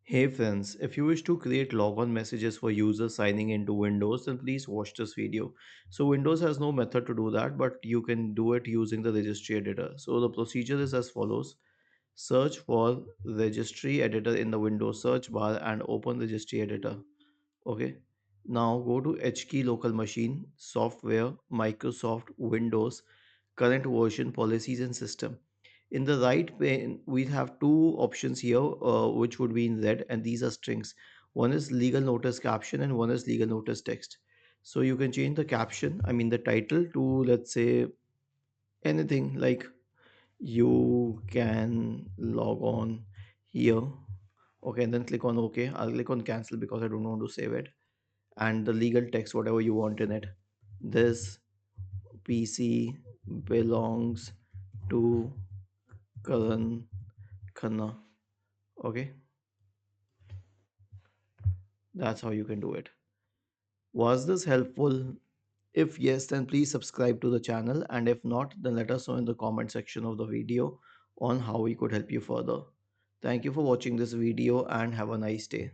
Hey friends, if you wish to create logon messages for users signing into Windows, then please watch this video. So Windows has no method to do that, but you can do it using the registry editor. So the procedure is as follows. Search for registry editor in the Windows search bar and open registry editor. Okay. Now go to HKey local machine, software, Microsoft, Windows, current version, policies and system. In the right pane, we have two options here, which would be in red, and these are strings. One is legal notice caption and one is legal notice text. So you can change the caption, I mean the title, to let's say anything like you can log on here. Okay, and then click on OK. I'll click on cancel because I don't want to save it. And the legal text, whatever you want in it. This PC belongs to Karan Khanna. Okay, that's how you can do it. Was this helpful? If yes, then please subscribe to the channel, and if not, then let us know in the comment section of the video on how we could help you further. Thank you for watching this video and have a nice day.